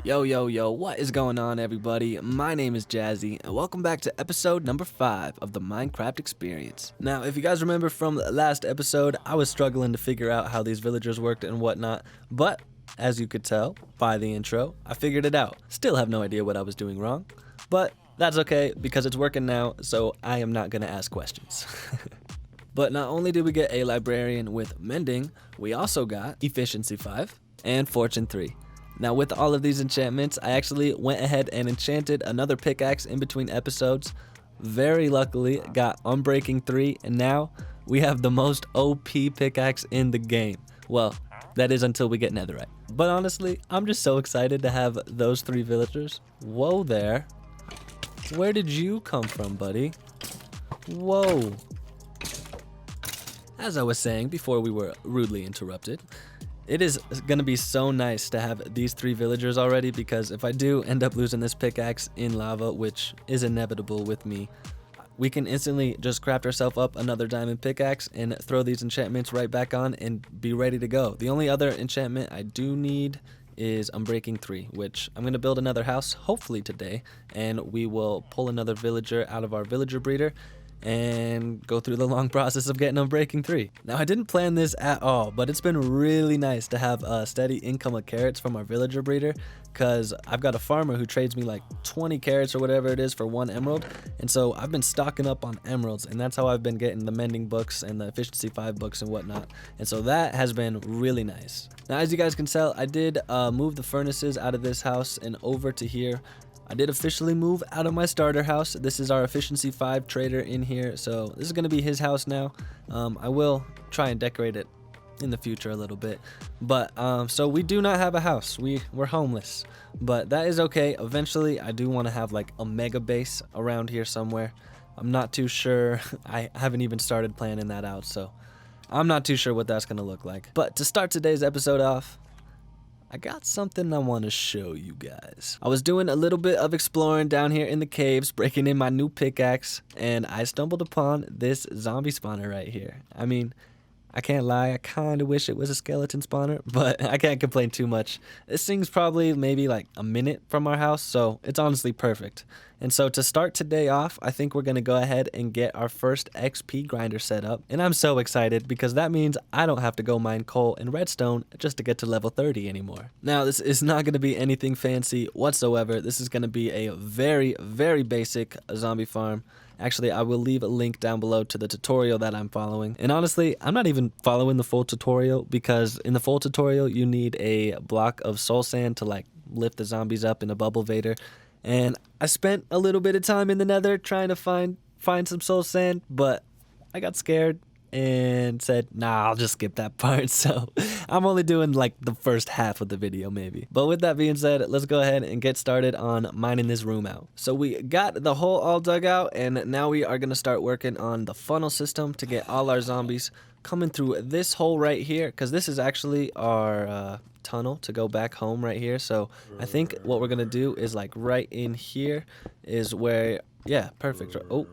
Yo, yo, yo, what is going on, everybody? My name is Jazzy, and welcome back to episode number 5 of the Minecraft Experience. Now, if you guys remember from the last episode, I was struggling to figure out how these villagers worked and whatnot, but as you could tell by the intro, I figured it out. Still have no idea what I was doing wrong, but that's okay because it's working now, so I am not gonna ask questions. But not only did we get a librarian with mending, we also got efficiency 5 and fortune 3. Now with all of these enchantments, I actually went ahead and enchanted another pickaxe in between episodes. Very luckily got unbreaking 3, and now we have the most OP pickaxe in the game. Well, that is until we get netherite. But honestly, I'm just so excited to have those 3 villagers. Whoa there. Where did you come from, buddy? Whoa. As I was saying before we were rudely interrupted, it is going to be so nice to have these 3 villagers already, because if I do end up losing this pickaxe in lava, which is inevitable with me, we can instantly just craft ourselves up another diamond pickaxe and throw these enchantments right back on and be ready to go. The only other enchantment I do need is Unbreaking 3, which I'm going to build another house hopefully today, and we will pull another villager out of our villager breeder and go through the long process of getting Unbreaking 3. Now, I didn't plan this at all, but it's been really nice to have a steady income of carrots from our villager breeder, because I've got a farmer who trades me like 20 carrots or whatever it is for 1 emerald, and so I've been stocking up on emeralds, and that's how I've been getting the mending books and the efficiency 5 books and whatnot, and so that has been really nice. Now, as you guys can tell, I did move the furnaces out of this house and over to here. I did officially move out of my starter house. This is our efficiency 5 trader in here, so this is going to be his house now. I will try and decorate it in the future a little bit, but so we do not have a house. We're homeless, but that is okay. Eventually I do want to have like a mega base around here somewhere. I'm not too sure. I haven't even started planning that out, so I'm not too sure what that's going to look like. But to start today's episode off, I got something I want to show you guys. I was doing a little bit of exploring down here in the caves, breaking in my new pickaxe, and I stumbled upon this zombie spawner right here. I mean, I can't lie, I kind of wish it was a skeleton spawner, but I can't complain too much. This thing's probably maybe like a minute from our house, so it's honestly perfect. And so to start today off, I think we're going to go ahead and get our first XP grinder set up. And I'm so excited because that means I don't have to go mine coal and redstone just to get to level 30 anymore. Now, this is not going to be anything fancy whatsoever. This is going to be a very, very basic zombie farm. Actually, I will leave a link down below to the tutorial that I'm following. And honestly, I'm not even following the full tutorial, because in the full tutorial, you need a block of soul sand to like lift the zombies up in a bubble vader. And I spent a little bit of time in the nether trying to find some soul sand, but I got scared and said, nah, I'll just skip that part. So I'm only doing like the first half of the video maybe. But with that being said, let's go ahead and get started on mining this room out. So we got the hole all dug out, and now we are going to start working on the funnel system to get all our zombies coming through this hole right here, because this is actually our tunnel to go back home right here. So I think what we're gonna do is like right in here is where, yeah, perfect. Oh,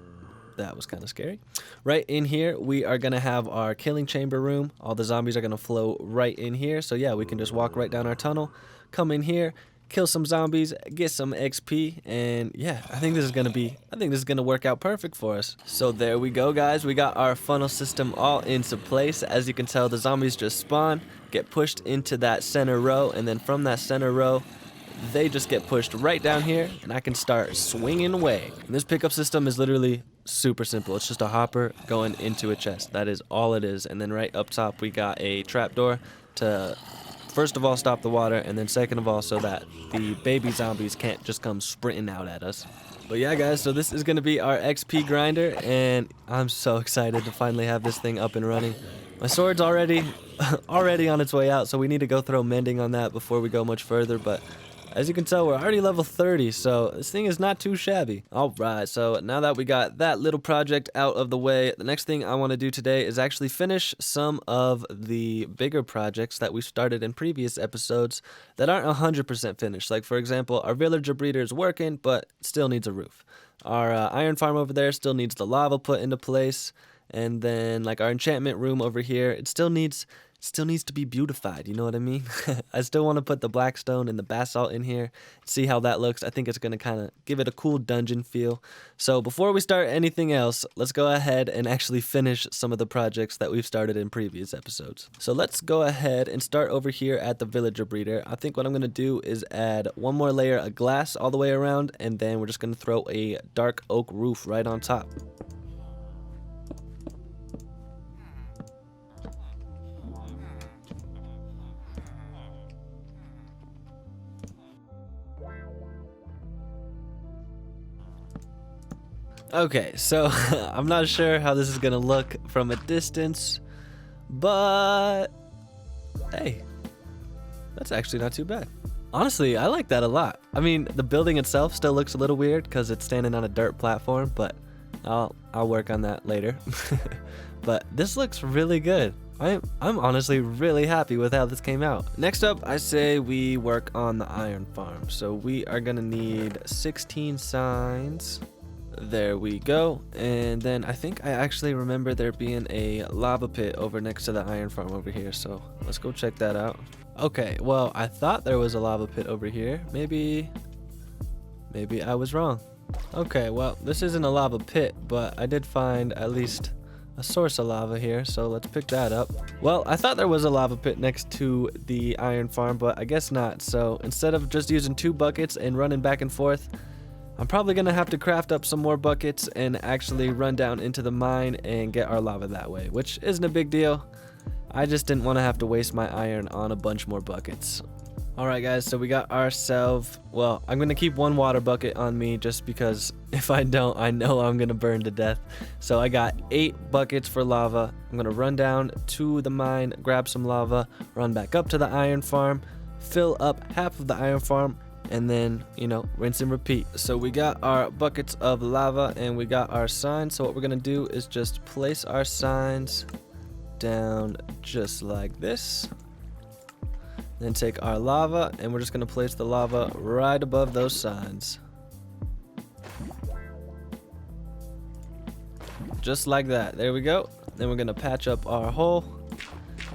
that was kind of scary. Right in here we are gonna have our killing chamber room. All the zombies are gonna flow right in here, so yeah, we can just walk right down our tunnel, come in here, kill some zombies, get some XP, and yeah, I think this is gonna work out perfect for us. So there we go, guys. We got our funnel system all into place. As you can tell, the zombies just spawn, get pushed into that center row, and then from that center row, they just get pushed right down here, and I can start swinging away. And this pickup system is literally super simple. It's just a hopper going into a chest. That is all it is. And then right up top, we got a trapdoor to first of all stop the water, and then second of all so that the baby zombies can't just come sprinting out at us. But yeah, guys, so this is going to be our XP grinder, and I'm so excited to finally have this thing up and running. My sword's already on its way out, so we need to go throw mending on that before we go much further, but as you can tell, we're already level 30, so this thing is not too shabby. Alright, so now that we got that little project out of the way, the next thing I want to do today is actually finish some of the bigger projects that we started in previous episodes that aren't 100% finished. Like, for example, our villager breeder is working, but still needs a roof. Our iron farm over there still needs the lava put into place. And then like our enchantment room over here, it still needs to be beautified, you know what I mean? I still want to put the black stone and the basalt in here, see how that looks. I think it's going to kind of give it a cool dungeon feel. So before we start anything else, let's go ahead and actually finish some of the projects that we've started in previous episodes. So let's go ahead and start over here at the villager breeder. I think what I'm going to do is add one more layer of glass all the way around, and then we're just going to throw a dark oak roof right on top. Okay, so I'm not sure how this is gonna look from a distance, but hey, that's actually not too bad. Honestly, I like that a lot. I mean, the building itself still looks a little weird because it's standing on a dirt platform, but I'll work on that later. But this looks really good. I'm honestly really happy with how this came out. Next up, I say we work on the iron farm. So we are gonna need 16 signs. There we go. And then I think I actually remember there being a lava pit over next to the iron farm over here, so let's go check that out. Okay, well, I thought there was a lava pit over here. Maybe I was wrong. Okay, well, this isn't a lava pit, but I did find at least a source of lava here, so let's pick that up. Well, I thought there was a lava pit next to the iron farm, but I guess not. So instead of just using 2 buckets and running back and forth, I'm probably gonna have to craft up some more buckets and actually run down into the mine and get our lava that way, which isn't a big deal. I just didn't want to have to waste my iron on a bunch more buckets. Alright guys, so we got ourselves, well, I'm gonna keep 1 water bucket on me just because if I don't, I know I'm gonna burn to death. So I got 8 buckets for lava. I'm gonna run down to the mine, grab some lava, run back up to the iron farm, fill up half of the iron farm, and then, you know, rinse and repeat. So we got our buckets of lava and we got our signs. So what we're gonna do is just place our signs down just like this. Then take our lava and we're just gonna place the lava right above those signs. Just like that. There we go. Then we're gonna patch up our hole,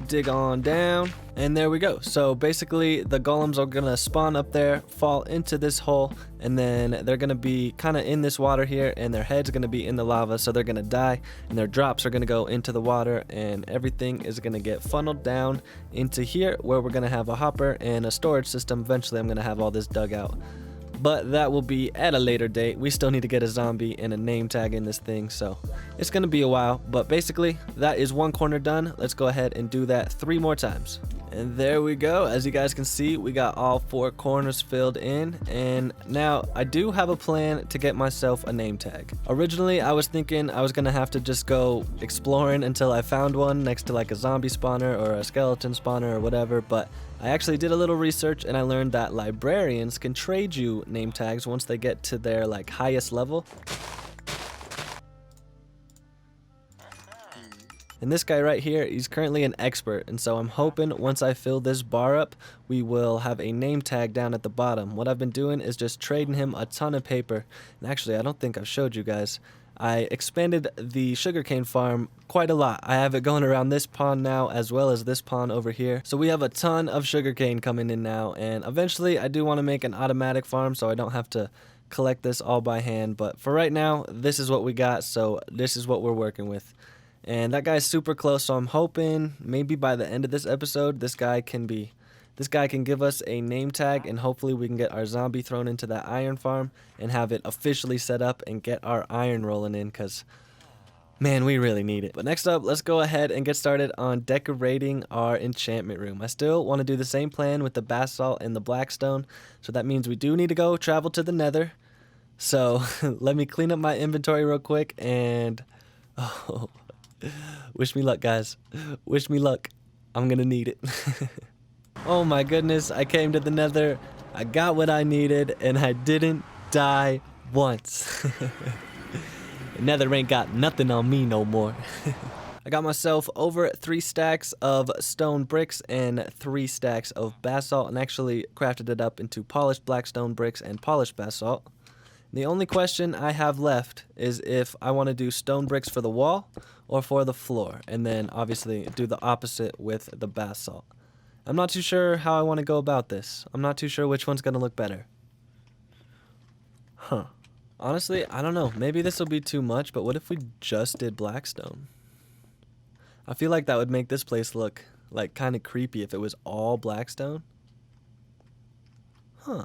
dig on down, and there we go. So basically the golems are gonna spawn up there, fall into this hole, and then they're gonna be kind of in this water here, and their head's gonna be in the lava, so they're gonna die, and their drops are gonna go into the water, and everything is gonna get funneled down into here where we're gonna have a hopper and a storage system. Eventually I'm gonna have all this dug out, but that will be at a later date. We still need to get a zombie and a name tag in this thing, so it's gonna be a while. But basically that is 1 corner done. Let's go ahead and do that 3 more times. And there we go. As you guys can see, we got all 4 corners filled in, and now I do have a plan to get myself a name tag. Originally I was thinking I was gonna have to just go exploring until I found one next to like a zombie spawner or a skeleton spawner or whatever, but I actually did a little research and I learned that librarians can trade you name tags once they get to their like highest level. And this guy right here, he's currently an expert, and so I'm hoping once I fill this bar up, we will have a name tag down at the bottom. What I've been doing is just trading him a ton of paper, and actually I don't think I've showed you guys. I expanded the sugarcane farm quite a lot. I have it going around this pond now as well as this pond over here. So we have a ton of sugarcane coming in now, and eventually I do want to make an automatic farm so I don't have to collect this all by hand, but for right now this is what we got, so this is what we're working with. And that guy's super close, so I'm hoping maybe by the end of this episode this guy can give us a name tag, and hopefully we can get our zombie thrown into that iron farm and have it officially set up and get our iron rolling in, because man, we really need it. But next up, let's go ahead and get started on decorating our enchantment room. I still want to do the same plan with the basalt and the blackstone, so that means we do need to go travel to the nether. So let me clean up my inventory real quick, and oh, wish me luck, guys. Wish me luck. I'm gonna need it. Oh my goodness, I came to the nether, I got what I needed, and I didn't die once. The nether ain't got nothing on me no more. I got myself over 3 stacks of stone bricks and 3 stacks of basalt, and actually crafted it up into polished blackstone bricks and polished basalt. The only question I have left is if I want to do stone bricks for the wall or for the floor, and then obviously do the opposite with the basalt. I'm not too sure how I want to go about this. I'm not too sure which one's going to look better. Huh. Honestly, I don't know. Maybe this will be too much, but what if we just did blackstone? I feel like that would make this place look like kind of creepy if it was all blackstone. Huh.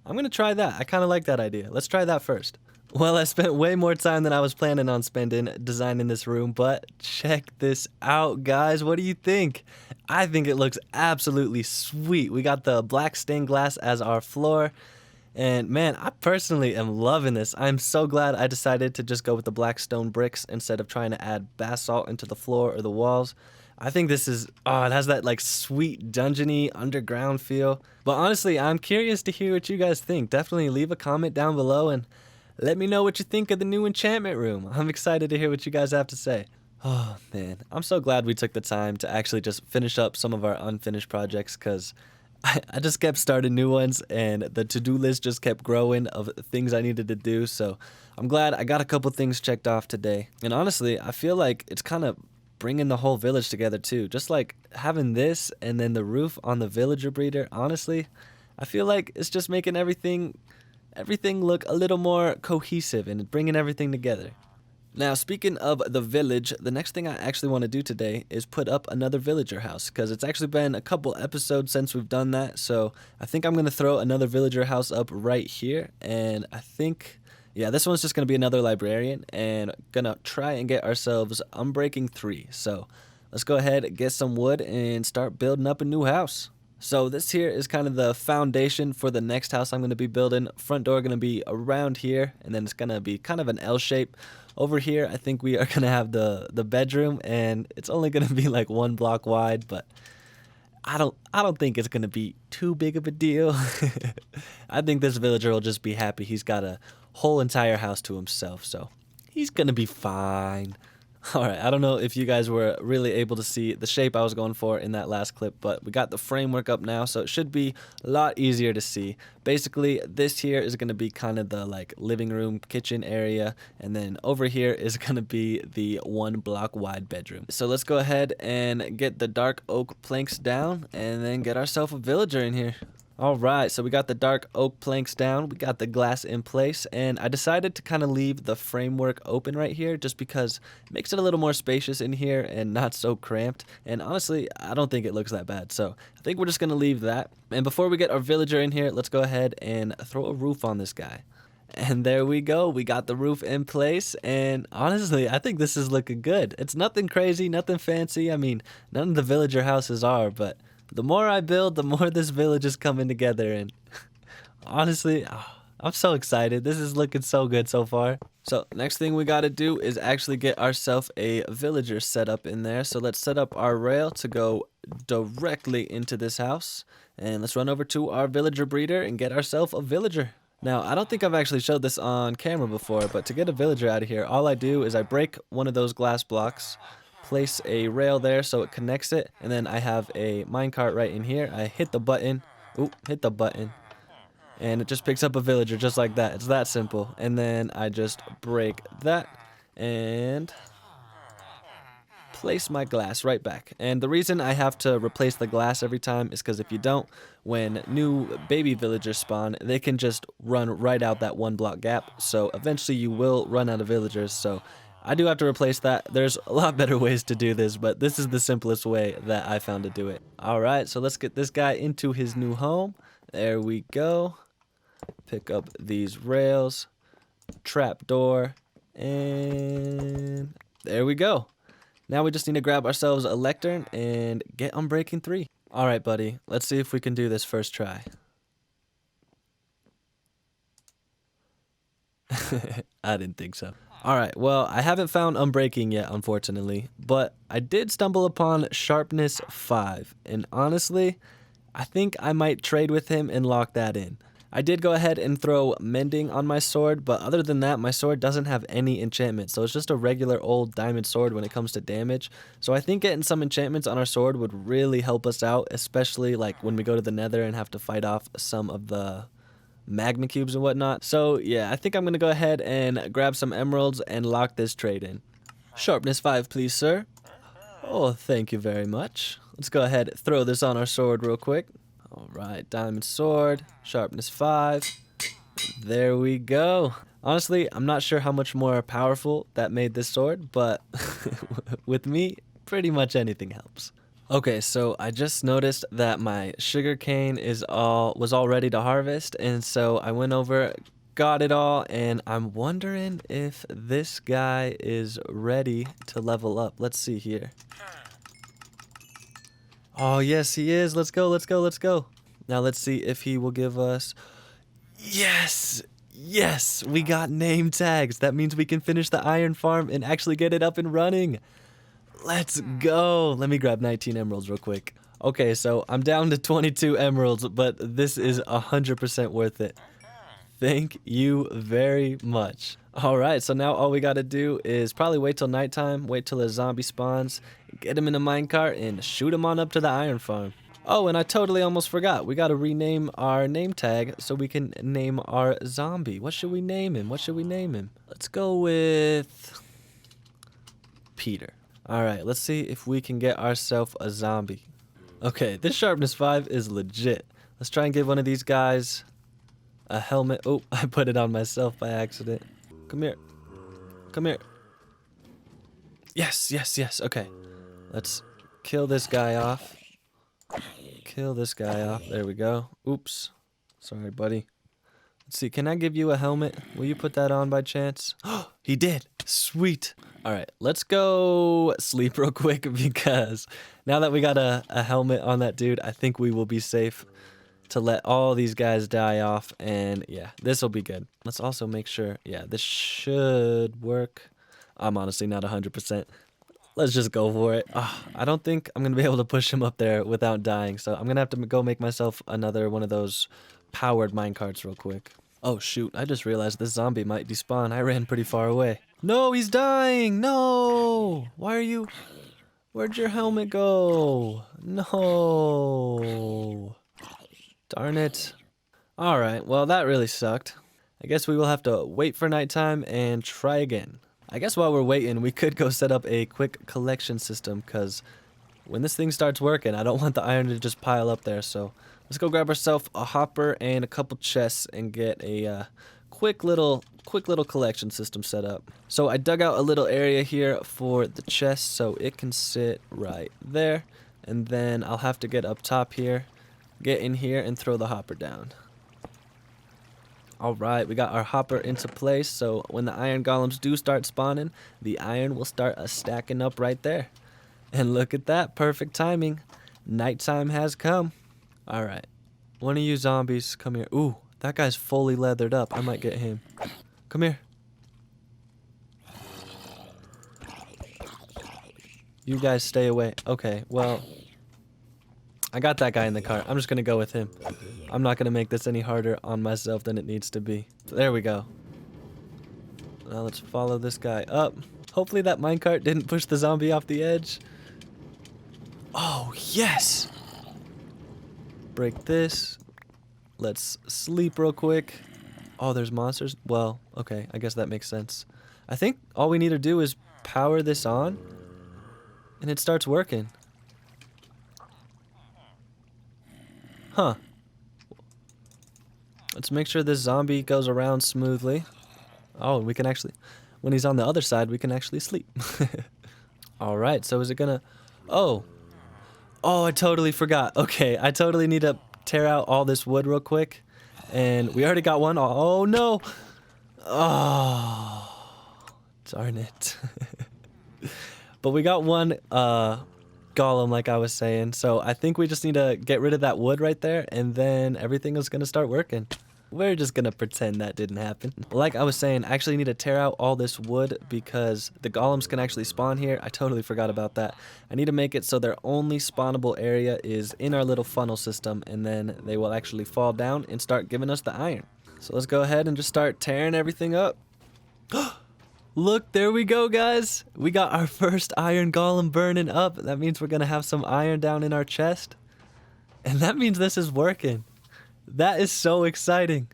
I'm going to try that. I kind of like that idea. Let's try that first. Well, I spent way more time than I was planning on spending designing this room, but check this out, guys. What do you think? I think it looks absolutely sweet. We got the black stained glass as our floor, and man, I personally am loving this. I'm so glad I decided to just go with the black stone bricks instead of trying to add basalt into the floor or the walls. I think this is, oh, it has that like sweet dungeony underground feel. But honestly, I'm curious to hear what you guys think. Definitely leave a comment down below and let me know what you think of the new enchantment room. I'm excited to hear what you guys have to say. Oh man, I'm so glad we took the time to actually just finish up some of our unfinished projects, because I just kept starting new ones and the to-do list just kept growing of things I needed to do. So I'm glad I got a couple things checked off today. And honestly, I feel like it's kind of bringing the whole village together too. Just like having this and then the roof on the villager breeder, honestly, I feel like it's just making everything look a little more cohesive and bringing everything together. Now, speaking of the village, the next thing I actually want to do today is put up another villager house, because it's actually been a couple episodes since we've done that. So I think I'm going to throw another villager house up right here, and I think, yeah, this one's just going to be another librarian, and going to try and get ourselves Unbreaking 3. So let's go ahead, get some wood, and start building up a new house. So this here is kind of the foundation for the next house I'm going to be building. Front door going to be around here, and then it's going to be kind of an L shape. Over here, I think we are going to have the bedroom, and it's only going to be like 1 block wide, but I don't think it's going to be too big of a deal. I think this villager will just be happy he's got a whole entire house to himself, so he's going to be fine. Alright, I don't know if you guys were really able to see the shape I was going for in that last clip, but we got the framework up now, so it should be a lot easier to see. Basically, this here is going to be kind of the like living room, kitchen area, and then over here is going to be the 1 block wide bedroom. So let's go ahead and get the dark oak planks down, and then get ourselves a villager in here. Alright, so we got the dark oak planks down, we got the glass in place, and I decided to kind of leave the framework open right here just because it makes it a little more spacious in here and not so cramped. And honestly, I don't think it looks that bad, so I think we're just going to leave that. And before we get our villager in here, let's go ahead and throw a roof on this guy. And there we go, we got the roof in place, and honestly, I think this is looking good. It's nothing crazy, nothing fancy. I mean, none of the villager houses are, but the more I build, the more this village is coming together, and honestly, I'm so excited. This is looking so good so far. So next thing we gotta do is actually get ourselves a villager set up in there. So let's set up our rail to go directly into this house, and let's run over to our villager breeder and get ourselves a villager. Now, I don't think I've actually showed this on camera before, but to get a villager out of here, all I do is I break one of those glass blocks, place a rail there so it connects it, and then I have a minecart right in here. I hit the button, hit the button, and it just picks up a villager just like that. It's that simple. And then I just break that and place my glass right back. And the reason I have to replace the glass every time is because if you don't, when new baby villagers spawn, they can just run right out that 1 block gap. So eventually you will run out of villagers. So I do have to replace that. There's a lot better ways to do this, but this is the simplest way that I found to do it. Alright, so let's get this guy into his new home. There we go. Pick up these rails, trap door, and there we go. Now we just need to grab ourselves a lectern and get Unbreaking 3. Alright, buddy, let's see if we can do this first try. I didn't think so. Alright, well, I haven't found Unbreaking yet, unfortunately, but I did stumble upon Sharpness 5, and honestly, I think I might trade with him and lock that in. I did go ahead and throw Mending on my sword, but other than that, my sword doesn't have any enchantment, so it's just a regular old diamond sword when it comes to damage. So I think getting some enchantments on our sword would really help us out, especially like when we go to the nether and have to fight off some of the magma cubes and whatnot. So yeah, I think I'm gonna go ahead and grab some emeralds and lock this trade in. Sharpness 5, please, sir. Oh, thank you very much. Let's go ahead and throw this on our sword real quick. All right, diamond sword, sharpness 5. There we go. Honestly, I'm not sure how much more powerful that made this sword, but with me, pretty much anything helps. Okay, so I just noticed that my sugar cane was all ready to harvest, and so I went over, got it all, and I'm wondering if this guy is ready to level up. Let's see here. Oh, yes, he is. Let's go, let's go, let's go. Now let's see if he will give us... Yes! Yes! We got name tags. That means we can finish the iron farm and actually get it up and running. Let's go. Let me grab 19 emeralds real quick. Okay, so I'm down to 22 emeralds, but this is 100% worth it. Thank you very much. All right, so now all we got to do is probably wait till nighttime, wait till a zombie spawns, get him in a minecart, and shoot him on up to the iron farm. Oh, and I totally almost forgot. We got to rename our name tag so we can name our zombie. What should we name him? What should we name him? Let's go with Peter. All right, let's see if we can get ourselves a zombie. Okay, this sharpness 5 is legit. Let's try and give one of these guys a helmet. Oh, I put it on myself by accident. Come here. Come here. Yes, yes, yes. Okay. Let's kill this guy off. Kill this guy off. There we go. Oops. Sorry, buddy. Let's see. Can I give you a helmet? Will you put that on by chance? Oh, he did. Sweet. All right. Let's go sleep real quick because now that we got a helmet on that dude, I think we will be safe to let all these guys die off. And yeah, this will be good. Let's also make sure. Yeah, this should work. I'm honestly not 100%. Let's just go for it. I don't think I'm going to be able to push him up there without dying. So I'm going to have to go make myself another one of those powered minecarts real quick. Oh, shoot. I just realized this zombie might despawn. I ran pretty far away. No, he's dying. No. Why are you... Where'd your helmet go? No. Darn it. All right. Well, that really sucked. I guess we will have to wait for nighttime and try again. I guess while we're waiting, we could go set up a quick collection system because when this thing starts working, I don't want the iron to just pile up there. So let's go grab ourselves a hopper and a couple chests and get a quick little collection system set up. So I dug out a little area here for the chest so it can sit right there. And then I'll have to get up top here, get in here and throw the hopper down. All right, we got our hopper into place, so when the iron golems do start spawning, the iron will start stacking up right there. And look at that, perfect timing. Nighttime has come. All right, one of you zombies, come here. Ooh, that guy's fully leathered up. I might get him. Come here. You guys stay away. Okay, well, I got that guy in the cart. I'm just going to go with him. I'm not going to make this any harder on myself than it needs to be. So there we go. Now let's follow this guy up. Hopefully that minecart didn't push the zombie off the edge. Oh, yes! Break this. Let's sleep real quick. Oh, there's monsters? Well, okay, I guess that makes sense. I think all we need to do is power this on, and it starts working. Huh. Let's make sure this zombie goes around smoothly. Oh, we can actually... When he's on the other side, we can actually sleep. Alright, so is it gonna... Oh. Oh, I totally forgot. Okay, I totally need to tear out all this wood real quick. And we already got one. Oh, no! Oh. Darn it. But we got one, golem, like I was saying, so I think we just need to get rid of that wood right there and then everything is gonna start working. We're just gonna pretend that didn't happen. Like I was saying, I actually need to tear out all this wood because the golems can actually spawn here. I totally forgot about that. I need to make it so their only spawnable area is in our little funnel system and then they will actually fall down and start giving us the iron. So let's go ahead and just start tearing everything up. Look, there we go, guys. We got our first iron golem burning up. That means we're going to have some iron down in our chest. And that means this is working. That is so exciting.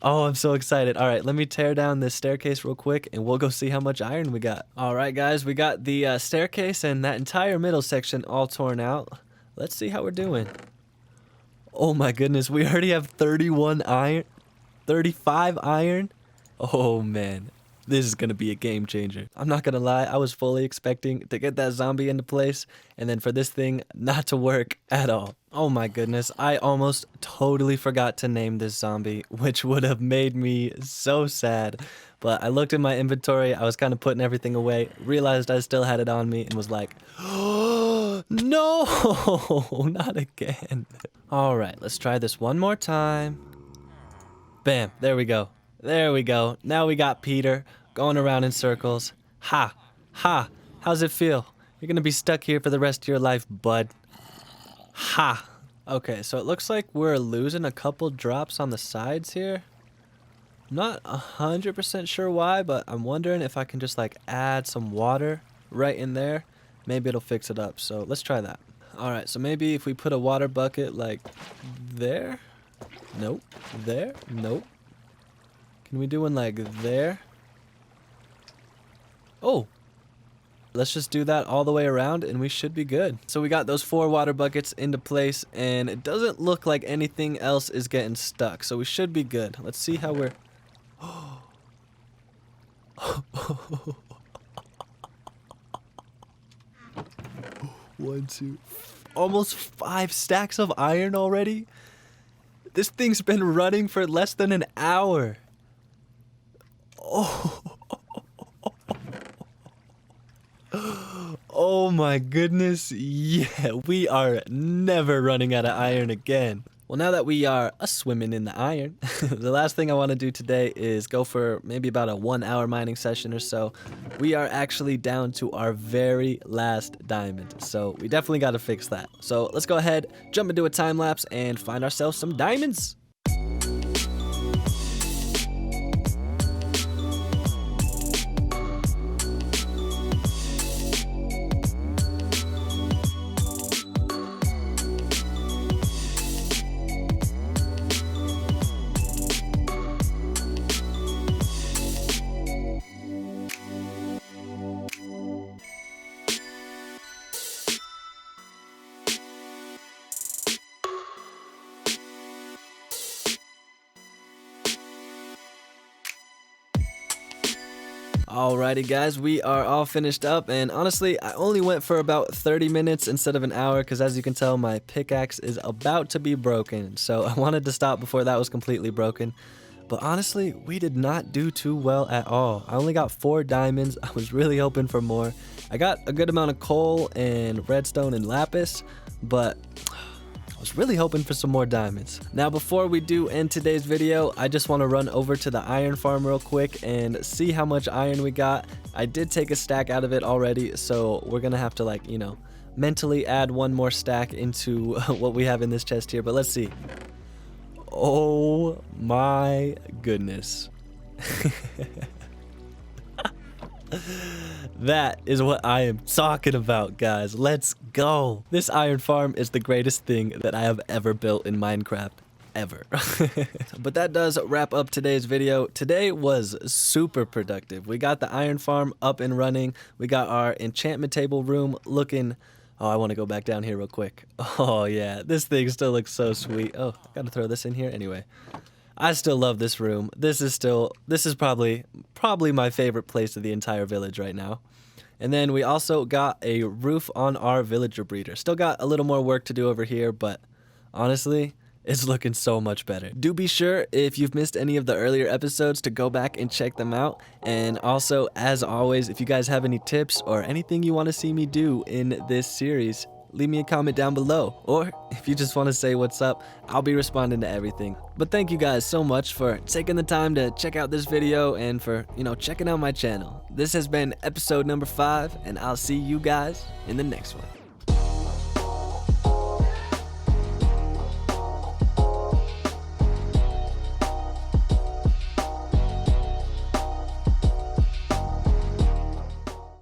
Oh, I'm so excited. All right, let me tear down this staircase real quick and we'll go see how much iron we got. All right, guys, we got the staircase and that entire middle section all torn out. Let's see how we're doing. Oh my goodness, we already have 31 iron, 35 iron. Oh man, this is gonna be a game changer. I'm not gonna lie, I was fully expecting to get that zombie into place and then for this thing not to work at all. Oh my goodness, I almost totally forgot to name this zombie, which would have made me so sad. But I looked in my inventory, I was kind of putting everything away, realized I still had it on me and was like, oh, no, not again. All right, let's try this one more time. Bam, there we go. There we go. Now we got Peter going around in circles. Ha, ha, how's it feel? You're gonna be stuck here for the rest of your life, bud. Ha. Okay, so it looks like we're losing a couple drops on the sides here. I'm not 100% sure why, but I'm wondering if I can just like add some water right in there. Maybe it'll fix it up. So let's try that. All right, so maybe if we put a water bucket like there. Nope. There. Nope. Can we do one like there? Oh. Let's just do that all the way around and we should be good. So we got those 4 water buckets into place and it doesn't look like anything else is getting stuck. So we should be good. Let's see how we're... One, two, almost 5 stacks of iron already. This thing's been running for less than an hour. Oh. Oh my goodness, yeah, we are never running out of iron again. Well, now that we are swimming in the iron, the last thing I want to do today is go for maybe about a 1-hour mining session or so. We are actually down to our very last diamond, so we definitely got to fix that. So let's go ahead, jump into a time lapse, and find ourselves some diamonds. Alrighty guys, we are all finished up, and honestly I only went for about 30 minutes instead of an hour because as you can tell my pickaxe is about to be broken, so I wanted to stop before that was completely broken. But honestly, we did not do too well at all. I only got 4 diamonds. I was really hoping for more. I got a good amount of coal and redstone and lapis, but I was really hoping for some more diamonds. Now before we do end today's video, I just want to run over to the iron farm real quick and see how much iron we got. I did take a stack out of it already, so we're gonna have to like, you know, mentally add 1 more stack into what we have in this chest here, but let's see. Oh my goodness. That is what I am talking about, guys. Let's go. This iron farm is the greatest thing that I have ever built in Minecraft. Ever. But that does wrap up today's video. Today was super productive. We got the iron farm up and running. We got our enchantment table room looking... Oh, I want to go back down here real quick. Oh yeah, this thing still looks so sweet. Oh, I gotta throw this in here anyway. I still love this room. This is probably my favorite place of the entire village right now. And then we also got a roof on our villager breeder. Still got a little more work to do over here, but honestly, it's looking so much better. Do be sure, if you've missed any of the earlier episodes, to go back and check them out. And also, as always, if you guys have any tips or anything you want to see me do in this series, leave me a comment down below. Or if you just want to say what's up, I'll be responding to everything. But thank you guys so much for taking the time to check out this video and for, you know, checking out my channel. This has been episode number 5, and I'll see you guys in the next one.